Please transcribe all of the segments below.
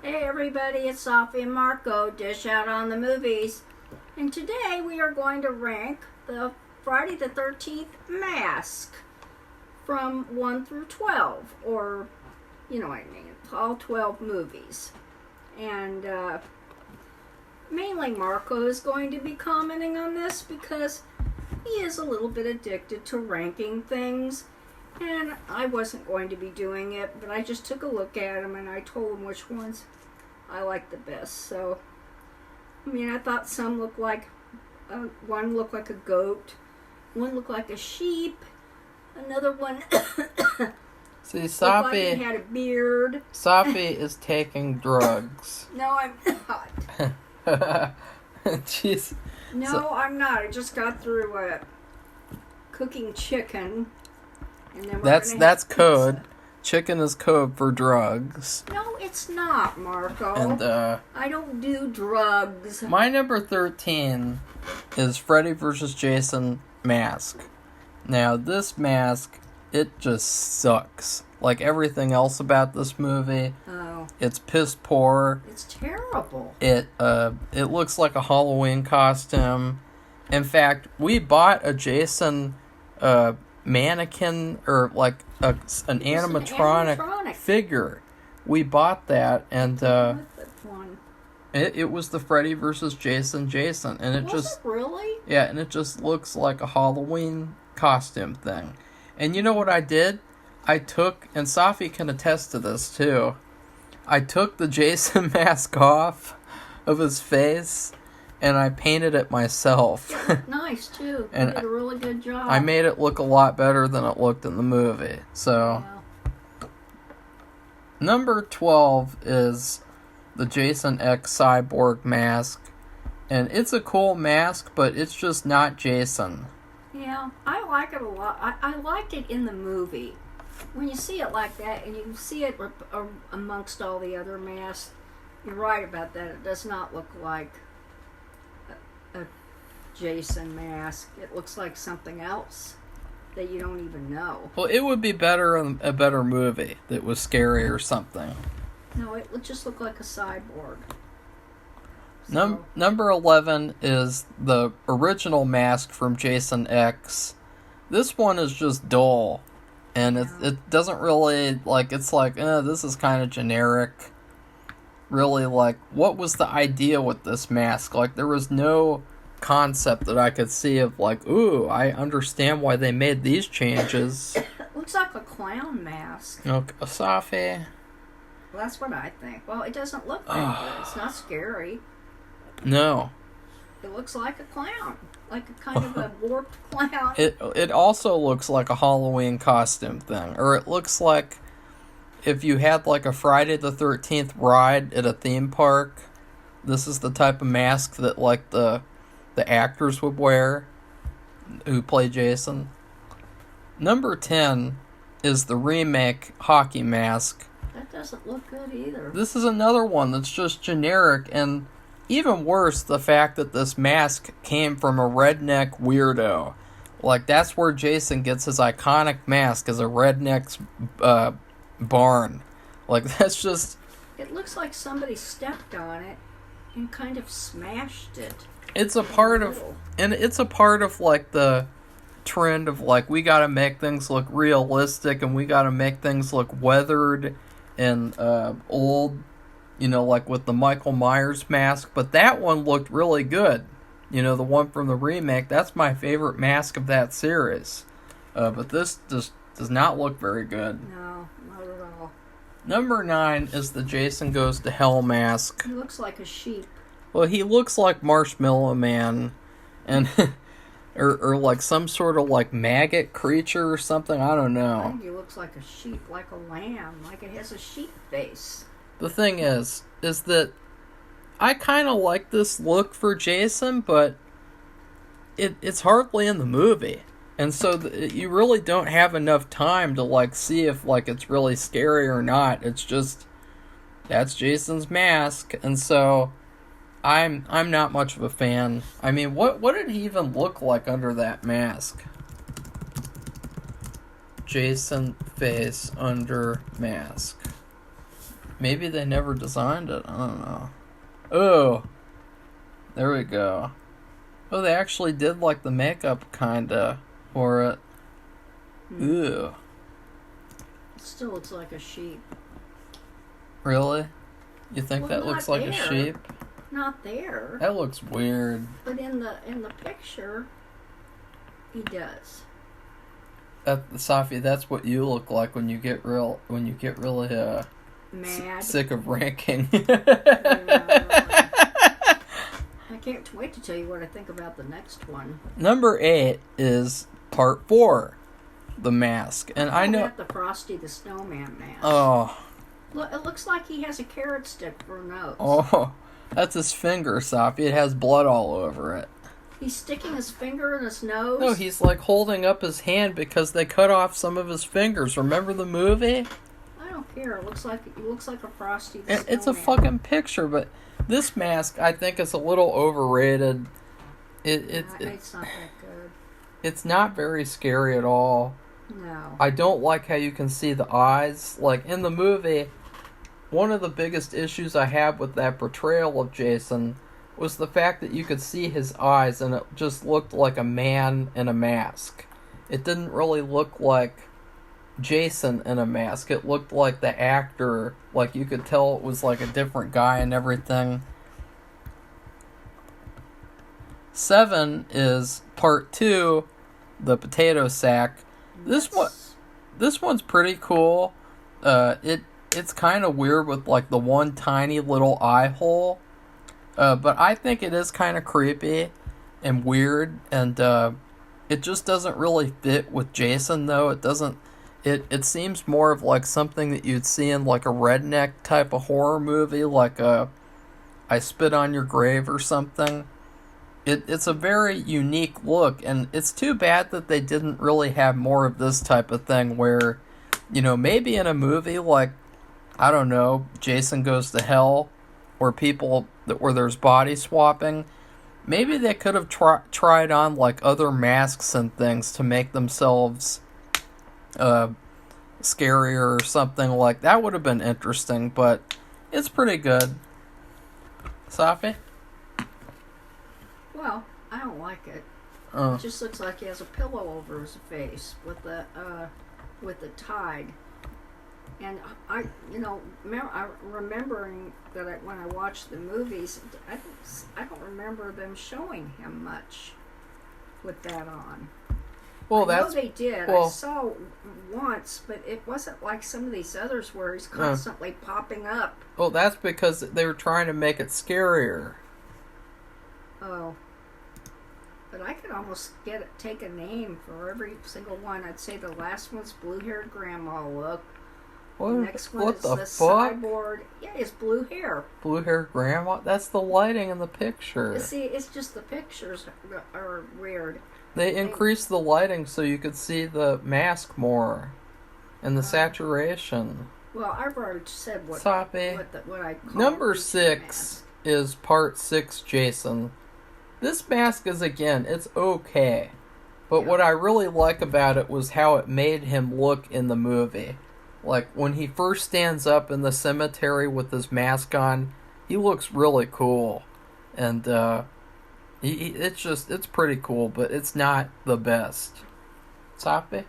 Hey everybody, it's Sophie and Marco, Dish Out on the Movies. And today we are going to rank the Friday the 13th Mask from 1 through 12, or, you know what I mean, all 12 movies. And mainly Marco is going to be commenting on this because he is a little bit addicted to ranking things. And I wasn't going to be doing it, but I just took a look at them and I told him which ones I liked the best. So, I mean, I thought some looked like, one looked like a goat, one looked like a sheep, another one See, looked like he Sophie had a beard. Sophie is taking drugs. No, I'm not. Jeez. No, I'm not. I just got through cooking chicken. And then That's code. Chicken is code for drugs. No, it's not, Marco. And I don't do drugs. my number 13 is Freddy vs. Jason mask. Now, this mask, it just sucks. Like everything else about this movie. Oh. It's piss poor. It's terrible. It looks like a Halloween costume. In fact, we bought a Jason mannequin, or like an animatronic figure. We bought that, and it was the Freddy versus Jason, and it just really? Yeah, and it just looks like a Halloween costume thing. And you know what I did? I took, and Safi can attest to this too, I took the Jason mask off of his face and I painted it myself. It looked nice too. And you did a really good job. I made it look a lot better than it looked in the movie. So, yeah. Number 12 is the Jason X Cyborg mask. And it's a cool mask, but it's just not Jason. Yeah, I like it a lot. I liked it in the movie. When you see it like that, and you see it amongst all the other masks, you're right about that. It does not look like a Jason mask. It looks like something else that you don't even know. Well, it would be better in a better movie that was scary or something. No, it would just look like a cyborg. Number 11 is the original mask from Jason X. This one is just dull. And it doesn't really, like, it's like, this is kind of generic. Really, like, what was the idea with this mask? Like, there was no concept that I could see of, like, ooh, I understand why they made these changes. It looks like a clown mask. Okay, Safi. Well, that's what I think. Well, it doesn't look that good. It's not scary. No. It looks like a clown. Like a kind of a warped clown. It also looks like a Halloween costume thing. Or it looks like if you had like a Friday the 13th ride at a theme park, this is the type of mask that like the actors would wear who play Jason. Number 10 is the Remake hockey mask. That doesn't look good either. This is another one that's just generic, and even worse, the fact that this mask came from a redneck weirdo. Like, that's where Jason gets his iconic mask, as a redneck's barn. Like, that's just... It looks like somebody stepped on it and kind of smashed it. It's a part of... And it's a part of, like, the trend of, like, we gotta make things look realistic, and we gotta make things look weathered and old. You know, like with the Michael Myers mask. But that one looked really good. You know, the one from the remake. That's my favorite mask of that series. But this just does not look very good. No, not at all. Number 9 is the Jason Goes to Hell mask. He looks like a sheep. Well, he looks like Marshmallow Man. And... or like some sort of like maggot creature or something. I don't know. I think he looks like a sheep, like a lamb. Like it has a sheep face. The thing is that I kind of like this look for Jason, but it's hardly in the movie. And so you really don't have enough time to like see if like it's really scary or not. It's just, that's Jason's mask. And so I'm not much of a fan. I mean, what did he even look like under that mask? Jason face under mask. Maybe they never designed it. I don't know. Oh, there we go. Oh, they actually did like the makeup kinda for it. Ew. It still looks like a sheep. Really? You think Well, that looks like a sheep? Not there. That looks weird. But in the picture, he does. Safi, that's what you look like when you get really Mad. sick of ranking. I can't wait to tell you what I think about the next one. Number 8 is part 4, The Mask, and I know the Frosty the Snowman mask. Oh. Look, it looks like he has a carrot stick for a nose. Oh, that's his finger, Safi. It has blood all over it. He's sticking his finger in his nose? No, he's like holding up his hand because they cut off some of his fingers. Remember the movie? I don't care. It looks like a Frosty the Snowman. It's a fucking picture, but this mask I think is a little overrated. It's not that good. It's not very scary at all. No. I don't like how you can see the eyes. Like in the movie, one of the biggest issues I had with that portrayal of Jason was the fact that you could see his eyes and it just looked like a man in a mask. It didn't really look like Jason in a mask. It looked like the actor, like you could tell it was like a different guy and everything. 7 is part 2, The Potato Sack. This one's pretty cool. It's kind of weird with like the one tiny little eye hole. But I think it is kind of creepy and weird, and it just doesn't really fit with Jason, though. It doesn't. It seems more of like something that you'd see in like a redneck type of horror movie, like I Spit on Your Grave or something. It's a very unique look, and it's too bad that they didn't really have more of this type of thing where, you know, maybe in a movie like, I don't know, Jason Goes to Hell, where there's body swapping, maybe they could have tried on like other masks and things to make themselves scarier or something like that. Would have been interesting, but it's pretty good. Safi? Well, I don't like it. It just looks like he has a pillow over his face with the tide. And I'm remembering that when I watched the movies, I don't remember them showing him much with that on. Well, I know they did. I saw once, but it wasn't like some of these others where he's constantly popping up. Well, that's because they were trying to make it scarier. Oh. But I could almost take a name for every single one. I'd say the last one's blue-haired grandma look. The next one is the cyborg. Yeah, it's blue hair. Blue-haired grandma? That's the lighting in the picture. See, it's just the pictures are weird. They increased the lighting so you could see the mask more. And the saturation. Well, I've already said what I call Number 6 is part 6 Jason. This mask is, again, it's okay. But what I really like about it was how it made him look in the movie. Like, when he first stands up in the cemetery with his mask on, he looks really cool. And, it's pretty cool, but it's not the best. Safi?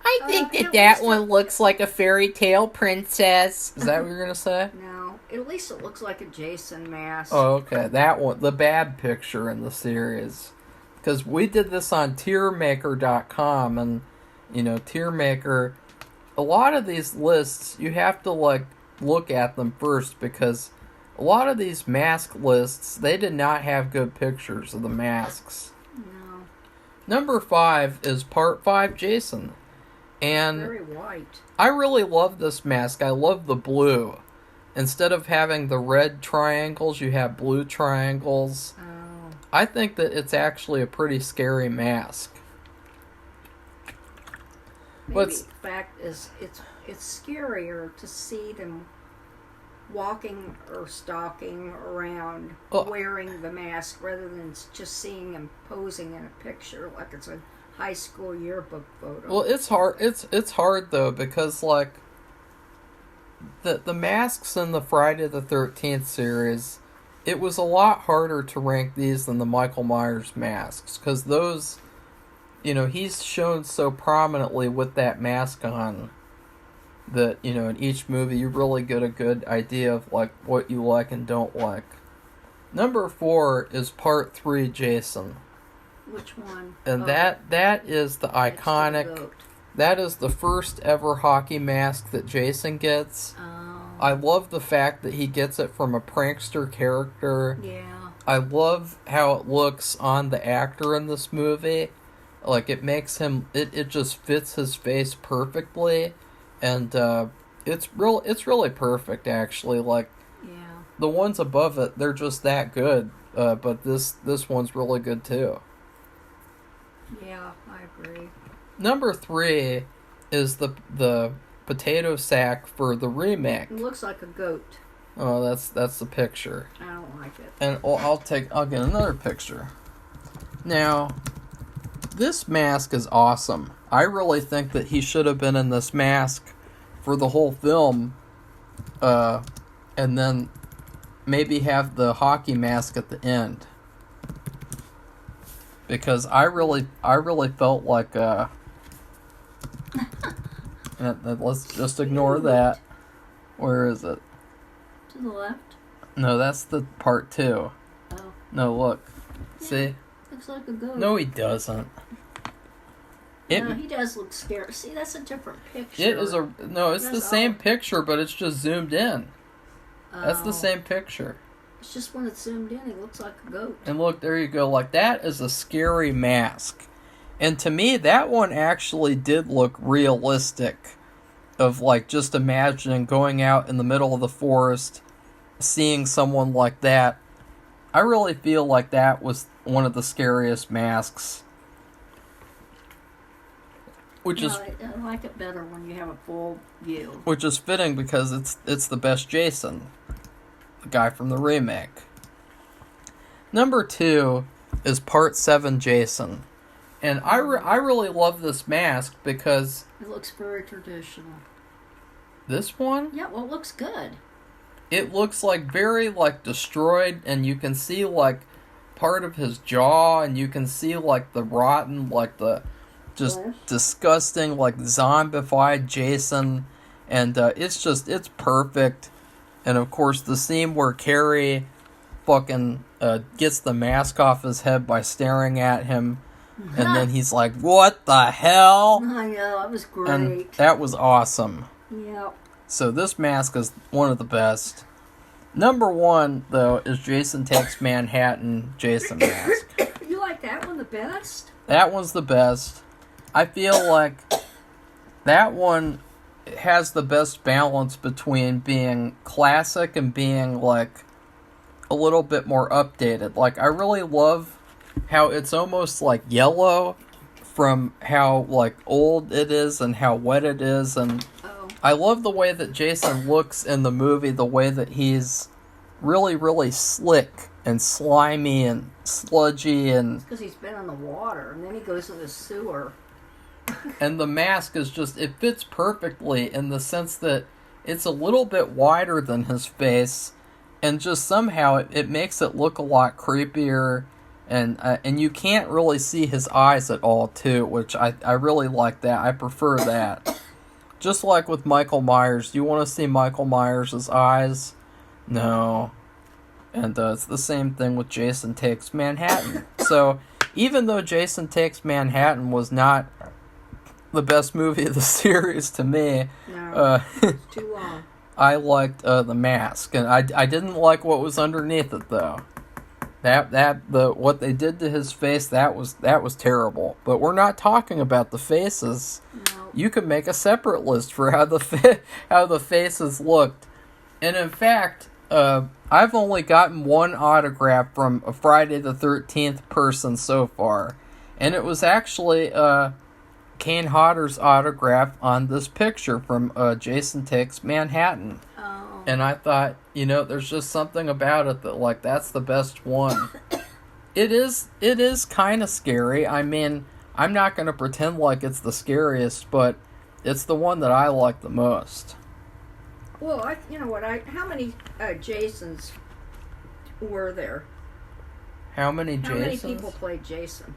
I think that one looks like a fairy tale princess. Is that what you're going to say? No, at least it looks like a Jason mask. Oh, okay. That one, the bad picture in the series. Because we did this on tiermaker.com, and, you know, Tiermaker, a lot of these lists, you have to, like, look at them first, because a lot of these mask lists, they did not have good pictures of the masks. No. Number 5 is part 5 Jason. And very white. I really love this mask. I love the blue. Instead of having the red triangles, you have blue triangles. Oh. I think that it's actually a pretty scary mask. Maybe the fact is it's scarier to see them walking or stalking around wearing the mask rather than just seeing him posing in a picture like it's a high school yearbook photo. Well, it's hard. It's hard though, because like the masks in the Friday the 13th series, it was a lot harder to rank these than the Michael Myers masks, because those, he's shown so prominently with that mask on that, in each movie you really get a good idea of, like, what you like and don't like. Number 4 is Part 3 Jason. Which one? And that is the iconic... That is the first ever hockey mask that Jason gets. Oh. I love the fact that he gets it from a prankster character. Yeah. I love how it looks on the actor in this movie. Like, it makes him... It just fits his face perfectly. And it's really perfect, actually. Like, yeah. The ones above it, they're just that good. But this one's really good, too. Yeah, I agree. Number 3 is the potato sack for the remake. It looks like a goat. Oh, that's the picture. I don't like it. And I'll get another picture. Now, this mask is awesome. I really think that he should have been in this mask for the whole film, and then maybe have the hockey mask at the end. Because I really felt like let's just ignore that. Where is it? To the left? No, that's the part 2. Oh. No, look. Yeah, See? looks like a goat. No, he doesn't. No, he does look scary. See, that's a different picture. It's the same picture, but it's just zoomed in. That's the same picture. It's just when it's zoomed in, it looks like a goat. And look, there you go. Like, that is a scary mask. And to me, that one actually did look realistic. Of, like, just imagining going out in the middle of the forest, seeing someone like that. I really feel like that was one of the scariest masks. I like it better when you have a full view. Which is fitting because it's the best Jason. The guy from the remake. Number 2 is Part 7 Jason. And I really love this mask because... It looks very traditional. This one? Yeah, well, it looks good. It looks like very, like, destroyed, and you can see, like, part of his jaw, and you can see, like, the rotten, like, the just disgusting, like, zombified Jason. And it's perfect. And, of course, the scene where Carrie fucking gets the mask off his head by staring at him. And then he's like, what the hell? I know, that was great. And that was awesome. Yep. So this mask is one of the best. Number 1, though, is Jason Takes Manhattan Jason mask. You like that one the best? That one's the best. I feel like that one has the best balance between being classic and being, like, a little bit more updated. Like, I really love how it's almost, like, yellow from how, like, old it is and how wet it is. And I love the way that Jason looks in the movie, the way that he's really, really slick and slimy and sludgy. And because he's been in the water, and then he goes in the sewer. And the mask is just, it fits perfectly in the sense that it's a little bit wider than his face, and just somehow it makes it look a lot creepier, and you can't really see his eyes at all, too, which I really like that. I prefer that. Just like with Michael Myers. Do you want to see Michael Myers' eyes? No. And it's the same thing with Jason Takes Manhattan. So, even though Jason Takes Manhattan was not the best movie of the series to me, it's too long. I liked The Mask, and I didn't like what was underneath it, though. What they did to his face, that was terrible. But we're not talking about the faces. No. You can make a separate list for how the faces looked. And in fact, I've only gotten one autograph from a Friday the 13th person so far, and it was actually Kane Hodder's autograph on this picture from Jason Takes Manhattan. Oh. And I thought, there's just something about it that, like, that's the best one. It is kind of scary. I mean, I'm not going to pretend like it's the scariest, but it's the one that I like the most. Well, you know what? How many Jasons were there? How many Jasons? How many people played Jason?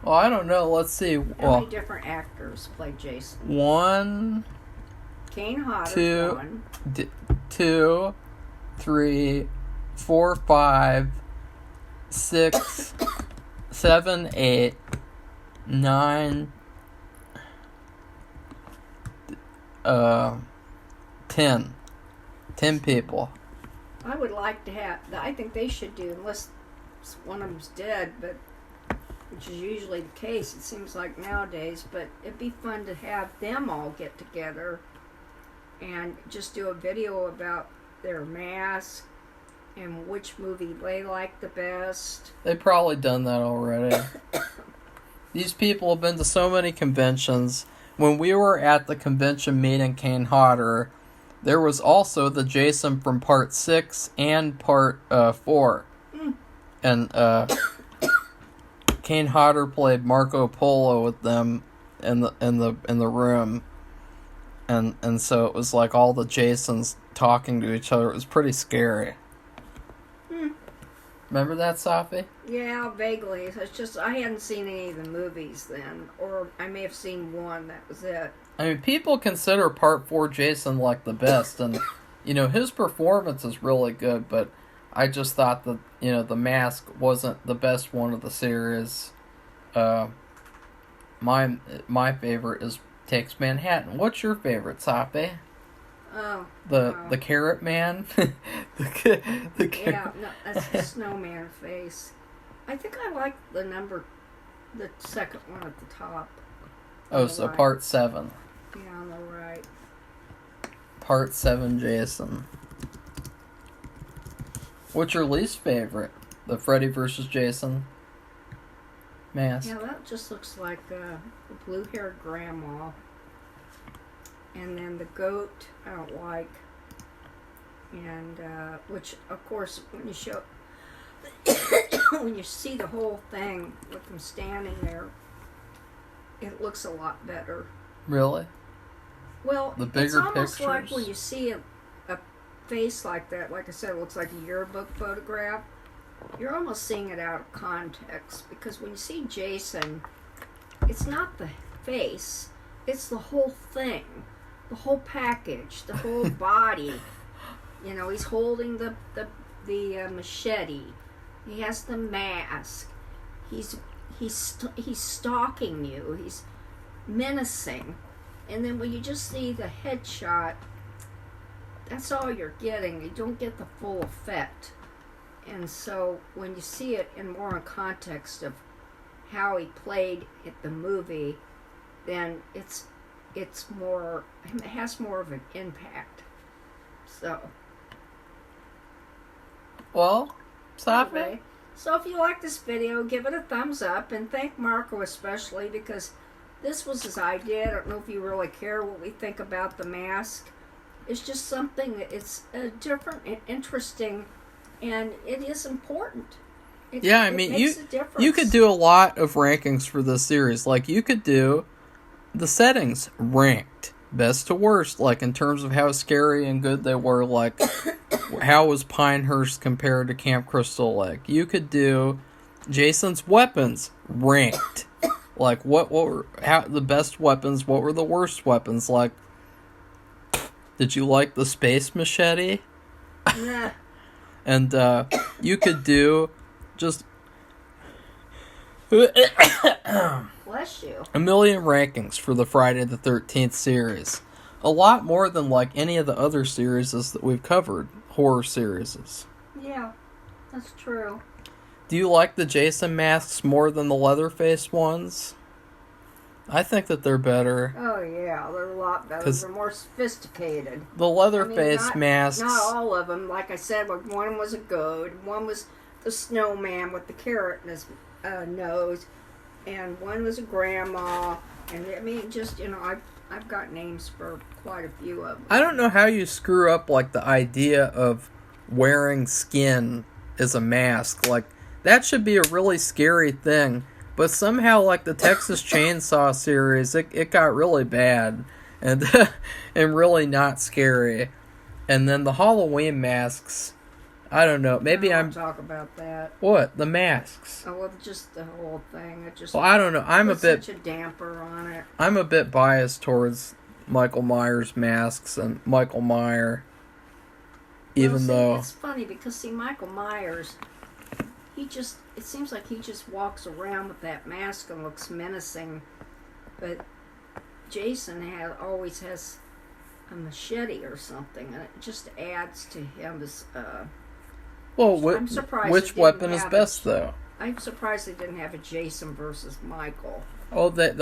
Well, I don't know. Let's see. How many different actors played Jason? One. Kane Hodder. Two. One. 2, 3, 4, 5, 6, 7, 8, 9, 10. 10 people. I would like to have. I think they should do, unless one of them's dead, but which is usually the case. It seems like nowadays. But it'd be fun to have them all get together and just do a video about their mask and which movie they like the best. They've probably done that already. These people have been to so many conventions. When we were at the convention meeting Kane Hodder, there was also the Jason from part 6 and part 4. And Kane Hodder played Marco Polo with them in the room. And so it was like all the Jasons talking to each other. It was pretty scary. Remember that, Safi? Yeah, vaguely. It's just I hadn't seen any of the movies then, or I may have seen one. That was it. I mean, people consider Part 4 Jason like the best, and you know his performance is really good. But I just thought that the mask wasn't the best one of the series. My favorite is Takes Manhattan. What's your favorite, Safi? Oh. The Carrot Man? Yeah, no, that's the snowman face. I think I like the second one at the top. Oh, so right. part 7. Yeah, on the right. Part 7 Jason. What's your least favorite? The Freddy vs. Jason mask? Yeah, that just looks like a blue-haired grandma. And then the goat, I don't like. And, which, of course, when you show, when you see the whole thing with them standing there, it looks a lot better. Really? Well, the bigger it's almost pictures? like when you see a face like that, like I said, it looks like a yearbook photograph, you're almost seeing it out of context. Because when you see Jason, it's not the face, it's the whole thing. The whole package, the whole body. He's holding the machete. He has the mask. He's stalking you. He's menacing. And then when you just see the headshot, that's all you're getting. You don't get the full effect. And so when you see it in context of how he played at the movie, then it has more of an impact. So. Well, Safi? Anyway, so if you like this video, give it a thumbs up, and thank Marco especially, because this was his idea. I don't know if you really care what we think about the mask. It's just something that it's different and interesting, and it is important. It makes a difference. You could do a lot of rankings for this series. Like, you could do the settings ranked best to worst, like in terms of how scary and good they were. Like, how was Pinehurst compared to Camp Crystal Lake? You could do Jason's weapons ranked, like what were the best weapons, what were the worst weapons. Like, did you like the space machete? Nah. And you could do just Bless you. a million rankings for the Friday the 13th series. A lot more than like any of the other series that we've covered, horror series. Yeah, that's true. Do you like the Jason masks more than the Leatherface ones? I think that they're better. Oh yeah, they're a lot better. They're more sophisticated. The Leatherface masks. Not all of them. Like I said, one was a goat, one was the snowman with the carrot in his nose, and one was a grandma. And I mean, just I've got names for quite a few of them. I don't know how you screw up like the idea of wearing skin as a mask. Like, that should be a really scary thing. But somehow, like the Texas Chainsaw series, it got really bad. and and really not scary. And then the Halloween masks, I don't know. Maybe I I'm don't talk about that. what the masks. Oh well, just the whole thing. It just Well, I don't know. such a damper on it. I'm a bit biased towards Michael Myers masks and Michael Myers. Even though it's funny because see Michael Myers, it seems like he just walks around with that mask and looks menacing, but Jason always has a machete or something, and it just adds to him as. I'm surprised. Which weapon is best though? I'm surprised they didn't have a Jason versus Michael. They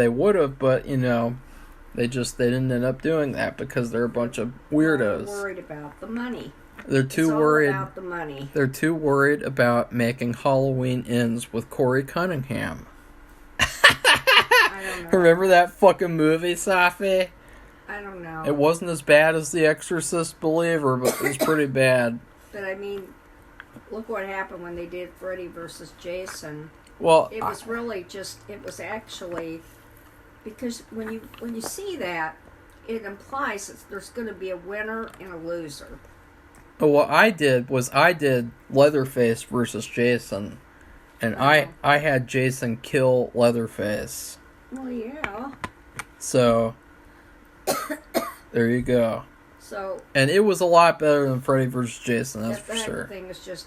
would have, but they didn't end up doing that because they're a bunch of weirdos. They're worried about the money. They're too worried about the money. They're too worried about making Halloween Ends with Corey Cunningham. I don't know. Remember that fucking movie, Safi? I don't know. It wasn't as bad as The Exorcist Believer, but it was pretty bad. But I mean, look what happened when they did Freddy versus Jason. Well, it was actually because when you see that, it implies that there's going to be a winner and a loser. What I did Leatherface versus Jason, and I had Jason kill Leatherface. Well, yeah. So there you go. So and it was a lot better than Freddy vs. Jason, that's for sure. That thing is just,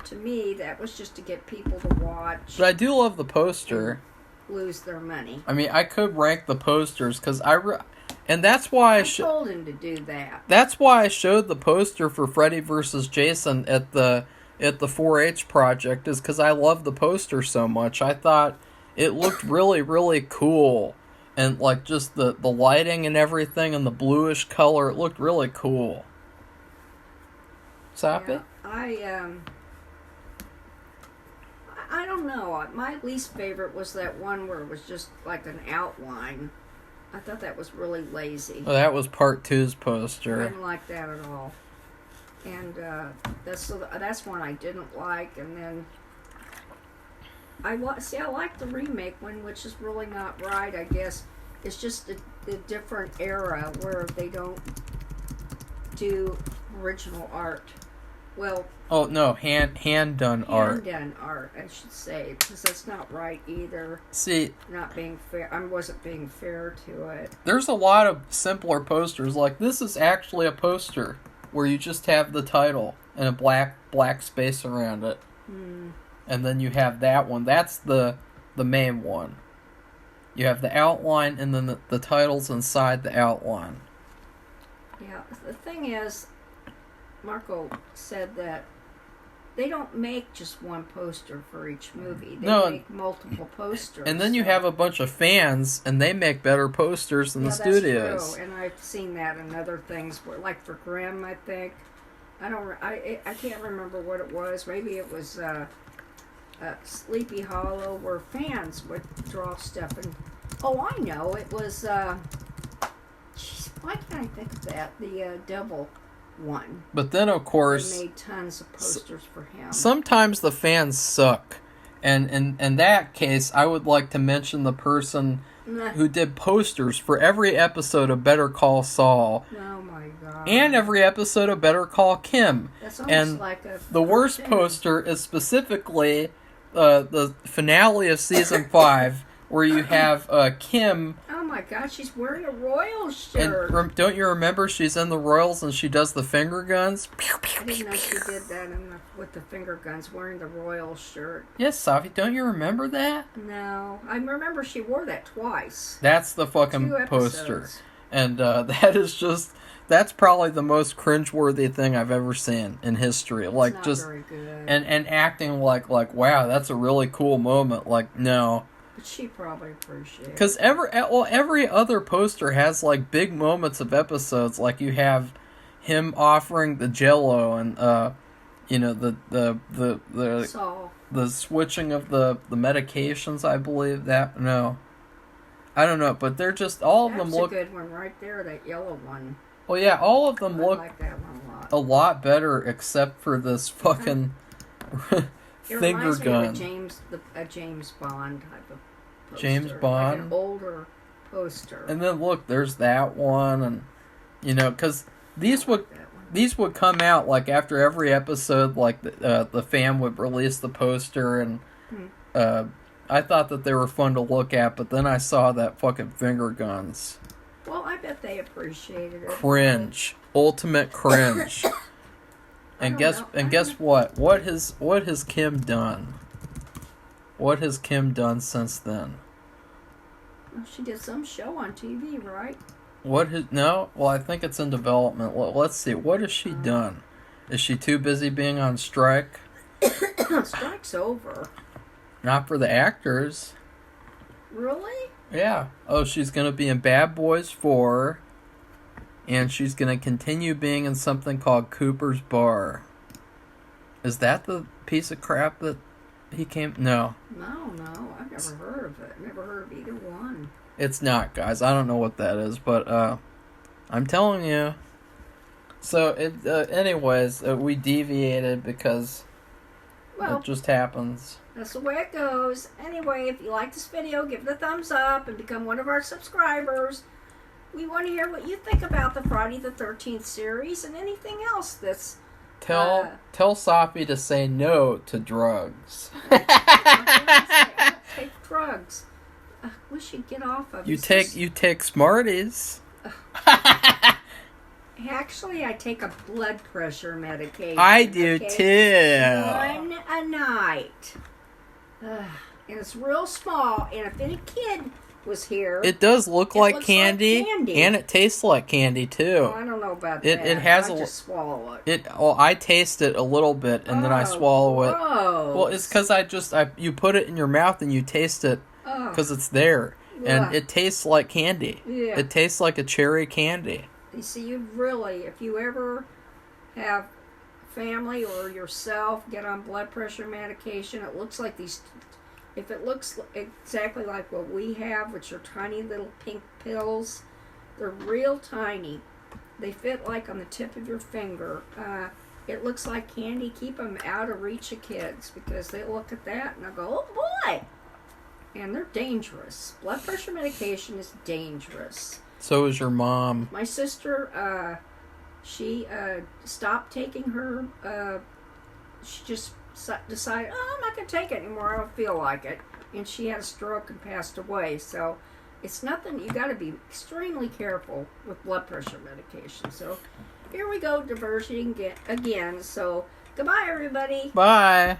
to me, that was just to get people to watch. But I do love the poster. Lose their money. I mean, I could rank the posters because and that's why I told him to do that. That's why I showed the poster for Freddy vs. Jason at the 4-H project, is because I love the poster so much. I thought it looked really, really cool. And like just the lighting and everything and the bluish color, it looked really cool. Sappy? Yeah, I don't know. My least favorite was that one where it was just like an outline. I thought that was really lazy. Oh, that was part 2's poster. I didn't like that at all. And that's one I didn't like. And then I like the remake one, which is really not right, I guess. It's just a different era where they don't do original art. Well... Oh, no, hand-done art. Hand-done art, I should say, because that's not right either. See... Not being fair. I wasn't being fair to it. There's a lot of simpler posters. Like, this is actually a poster where you just have the title and a black space around it. And then you have that one. That's the main one. You have the outline and then the titles inside the outline. Yeah, the thing is, Marco said that they don't make just one poster for each movie. They make multiple posters. And then you have a bunch of fans, and they make better posters than the studios. That's true. And I've seen that in other things, like for Grimm, I think. I can't remember what it was. Maybe it was Sleepy Hollow, where fans would draw stuff. And I know it was. Why can't I think of that? The Devil one. But then, of course, they made tons of posters for him. Sometimes the fans suck, and in that case, I would like to mention the person who did posters for every episode of Better Call Saul. Oh my god! And every episode of Better Call Kim. That's almost like a the worst poster is specifically the finale of season 5, where you have Kim. Oh my god, she's wearing a Royals shirt. And don't you remember she's in the Royals and she does the finger guns? I didn't know she did that with the finger guns, wearing the Royals shirt. Yes, Safi, don't you remember that? No, I remember she wore that twice. That's the fucking poster. And that's probably the most cringeworthy thing I've ever seen in history. It's like not just very good. and acting like wow, that's a really cool moment. Like, no. But she probably appreciates it. Because every other poster has like big moments of episodes. Like you have him offering the Jello and the switching of the medications. I believe that I don't know, but they're just all of them look. That's a good one right there. That yellow one. Well, yeah, all of them look like that one a lot better, except for this fucking. Finger gun. A James Bond type of poster. James Bond? Like an older poster. And then look, there's that one, and you know, because these would come out like after every episode. Like the fam would release the poster, and I thought that they were fun to look at, but then I saw that fucking finger guns. Well, I bet they appreciated it. Cringe, ultimate cringe. And guess what? What has Kim done? What has Kim done since then? Well, she did some show on TV, right? No? Well, I think it's in development. Let's see. What has she done? Is she too busy being on strike? Strike's over. Not for the actors. Really? Yeah. Oh, she's going to be in Bad Boys 4. And she's going to continue being in something called Cooper's Bar. Is that the piece of crap that he came... No. No. I've never heard of it. Never heard of either one. It's not, guys. I don't know what that is, but I'm telling you. So, anyways, we deviated because it just happens. That's the way it goes. Anyway, if you like this video, give it a thumbs up and become one of our subscribers. We want to hear what you think about the Friday the 13th series and anything else that's... Tell Sophie to say no to drugs. I don't take drugs. We should get off of it. You take Smarties. Actually, I take a blood pressure medication. I do too. One a night. And it's real small. And if any kid was here, it does look like candy, and it tastes like candy too. Oh, I don't know about that. It has I just swallow it. Well, I taste it a little bit and then I swallow it. Well, it's because you put it in your mouth and you taste it because it's there, and it tastes like candy. Yeah. It tastes like a cherry candy. You see, if you ever have family or yourself get on blood pressure medication, it looks like these. If it looks exactly like what we have, which are tiny little pink pills, they're real tiny. They fit like on the tip of your finger. It looks like candy. Keep them out of reach of kids because they look at that and they'll go, oh boy! And they're dangerous. Blood pressure medication is dangerous. So is your mom. My sister, she stopped taking her, she just decided, I'm not going to take it anymore. I don't feel like it. And she had a stroke and passed away. So it's nothing. You got to be extremely careful with blood pressure medication. So here we go, diversion again. So goodbye, everybody. Bye.